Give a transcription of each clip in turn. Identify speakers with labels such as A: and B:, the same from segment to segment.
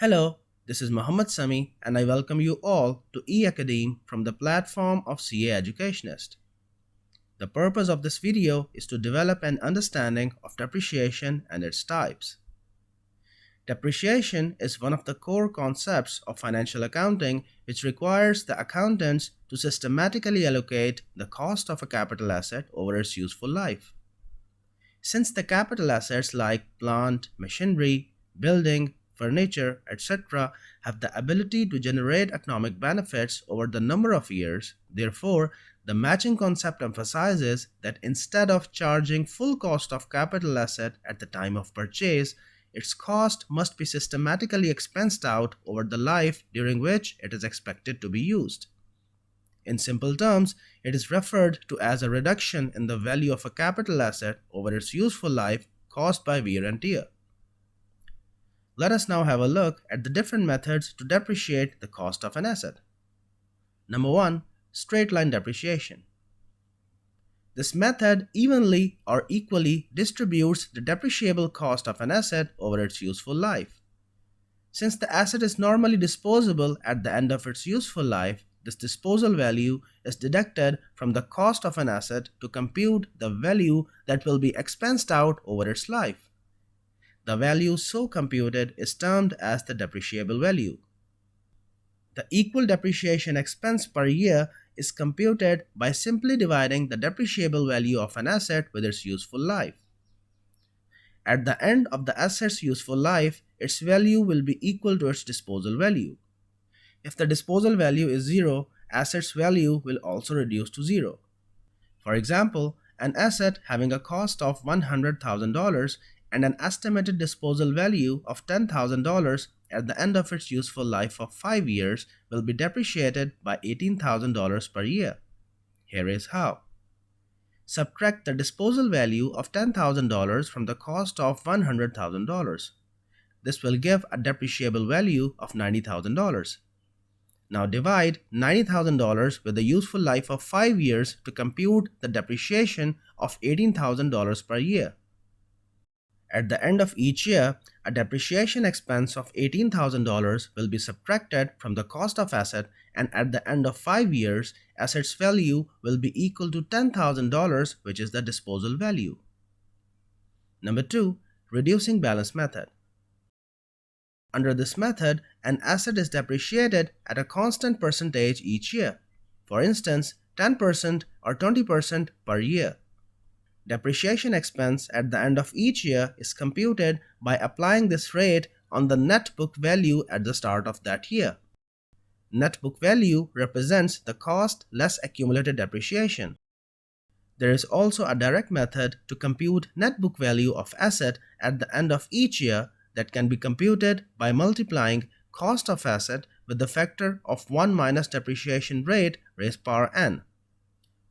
A: Hello, this is Samie and I welcome you all to eAcademe from the platform of CA Educationist. The purpose of this video is to develop an understanding of depreciation and its types. Depreciation is one of the core concepts of financial accounting which requires the accountants to systematically allocate the cost of a capital asset over its useful life. Since the capital assets like plant, machinery, building, furniture, etc. have the ability to generate economic benefits over the number of years, therefore, the matching concept emphasizes that instead of charging full cost of capital asset at the time of purchase, its cost must be systematically expensed out over the life during which it is expected to be used. In simple terms, it is referred to as a reduction in the value of a capital asset over its useful life caused by wear and tear. Let us now have a look at the different methods to depreciate the cost of an asset. Number 1. Straight line depreciation. This method evenly or equally distributes the depreciable cost of an asset over its useful life. Since the asset is normally disposable at the end of its useful life, this disposal value is deducted from the cost of an asset to compute the value that will be expensed out over its life. The value so computed is termed as the depreciable value. The equal depreciation expense per year is computed by simply dividing the depreciable value of an asset with its useful life. At the end of the asset's useful life, its value will be equal to its disposal value. If the disposal value is 0, asset's value will also reduce to 0. For example, an asset having a cost of $100,000 and an estimated disposal value of $10,000 at the end of its useful life of 5 years will be depreciated by $18,000 per year. Here is how. Subtract the disposal value of $10,000 from the cost of $100,000. This will give a depreciable value of $90,000. Now divide $90,000 with the useful life of 5 years to compute the depreciation of $18,000 per year. At the end of each year, a depreciation expense of $18,000 will be subtracted from the cost of asset, and at the end of 5 years, asset's value will be equal to $10,000, which is the disposal value. Number 2. Reducing balance method. Under this method, an asset is depreciated at a constant percentage each year. For instance, 10% or 20% per year. Depreciation expense at the end of each year is computed by applying this rate on the net book value at the start of that year. Net book value represents the cost less accumulated depreciation. There is also a direct method to compute net book value of asset at the end of each year that can be computed by multiplying cost of asset with the factor of 1 minus depreciation rate raised power n,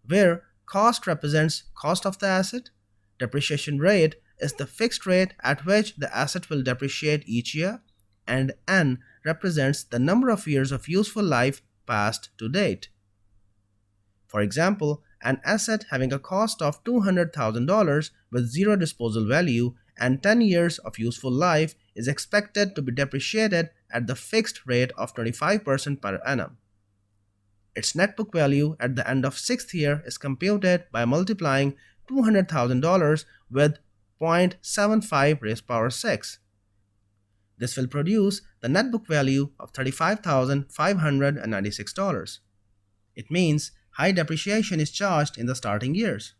A: where cost represents cost of the asset, depreciation rate is the fixed rate at which the asset will depreciate each year, and n represents the number of years of useful life passed to date. For example, an asset having a cost of $200,000 with 0 disposal value and 10 years of useful life is expected to be depreciated at the fixed rate of 25% per annum. Its net book value at the end of 6th year is computed by multiplying $200,000 with 0.75 raised power 6. This will produce the net book value of $35,596. It means high depreciation is charged in the starting years.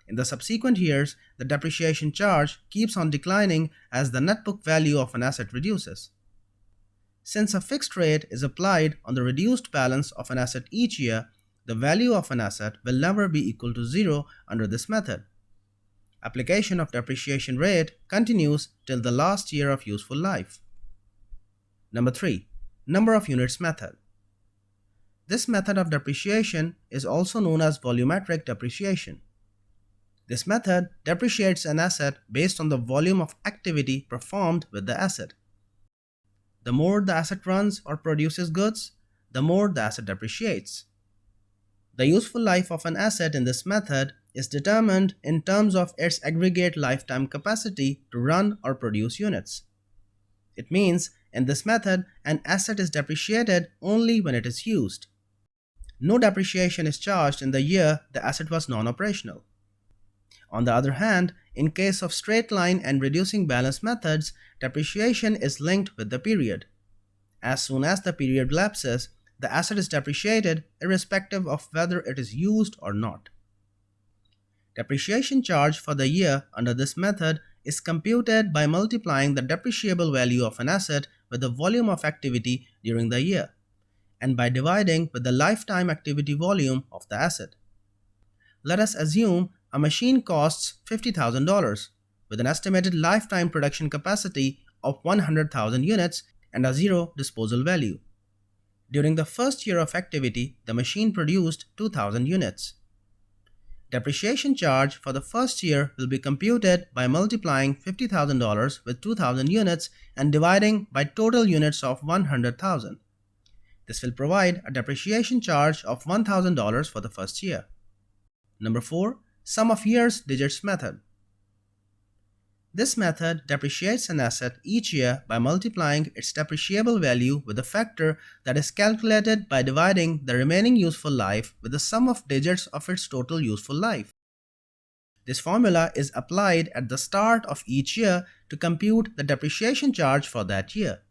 A: In the subsequent years, the depreciation charge keeps on declining as the net book value of an asset reduces. Since a fixed rate is applied on the reduced balance of an asset each year, the value of an asset will never be equal to 0 under this method. Application of depreciation rate continues till the last year of useful life. Number 3. Number of units method. This method of depreciation is also known as volumetric depreciation. This method depreciates an asset based on the volume of activity performed with the asset. The more the asset runs or produces goods, the more the asset depreciates. The useful life of an asset in this method is determined in terms of its aggregate lifetime capacity to run or produce units. It means In this method, an asset is depreciated only when it is used. No depreciation is charged in the year the asset was non-operational. On the other hand, in case of straight line and reducing balance methods, depreciation is linked with the period. As soon as the period lapses, the asset is depreciated irrespective of whether it is used or not. Depreciation charge for the year under this method is computed by multiplying the depreciable value of an asset with the volume of activity during the year, and by dividing with the lifetime activity volume of the asset. Let us assume a machine costs $50,000 with an estimated lifetime production capacity of 100,000 units and a zero disposal value. During the first year of activity, the machine produced 2,000 units. Depreciation charge for the first year will be computed by multiplying $50,000 with 2,000 units and dividing by total units of 100,000. This will provide a depreciation charge of $1,000 for the first year. Number 4. Sum of years digits method. This method depreciates an asset each year by multiplying its depreciable value with a factor that is calculated by dividing the remaining useful life with the sum of digits of its total useful life. This formula is applied at the start of each year to compute the depreciation charge for that year.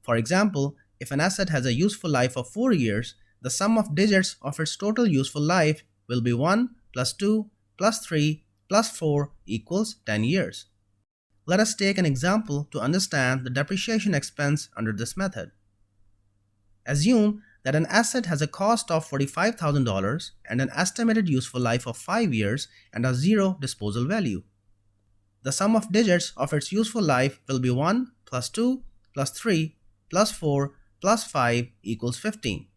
A: For example, if an asset has a useful life of 4 years, the sum of digits of its total useful life will be 1 plus 2 plus 3 plus 4 equals 10 years. Let us take an example to understand the depreciation expense under this method. Assume that an asset has a cost of $45,000 and an estimated useful life of 5 years and a zero disposal value. The sum of digits of its useful life will be 1 plus 2 plus 3 plus 4 plus 5 equals 15.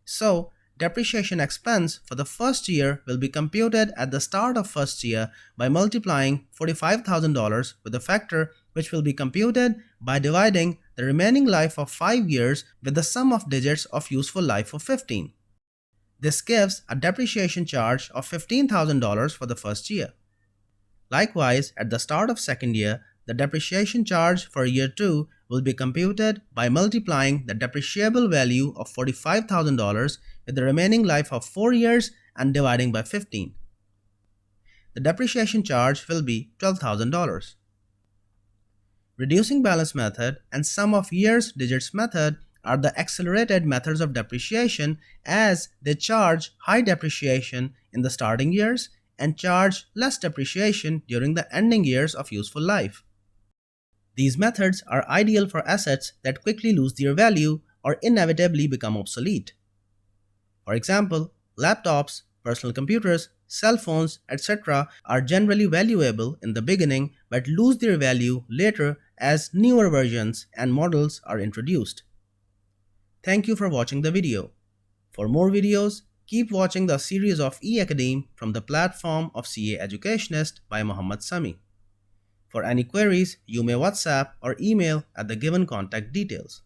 A: So, depreciation expense for the first year will be computed at the start of first year by multiplying $45,000 with a factor which will be computed by dividing the remaining life of 5 years with the sum of digits of useful life of 15. This gives a depreciation charge of $15,000 for the first year. Likewise, at the start of second year, the depreciation charge for year 2 will be computed by multiplying the depreciable value of $45,000 with the remaining life of 4 years and dividing by 15. The depreciation charge will be $12,000. Reducing balance method and sum of years digits method are the accelerated methods of depreciation, as they charge high depreciation in the starting years and charge less depreciation during the ending years of useful life. These methods are ideal for assets that quickly lose their value or inevitably become obsolete. For example, laptops, personal computers, cell phones, etc. are generally valuable in the beginning but lose their value later as newer versions and models are introduced. Thank you for watching the video. For more videos, keep watching the series of eAcademe from the platform of CA Educationist by Muhammad Samie. For any queries, you may WhatsApp or email at the given contact details.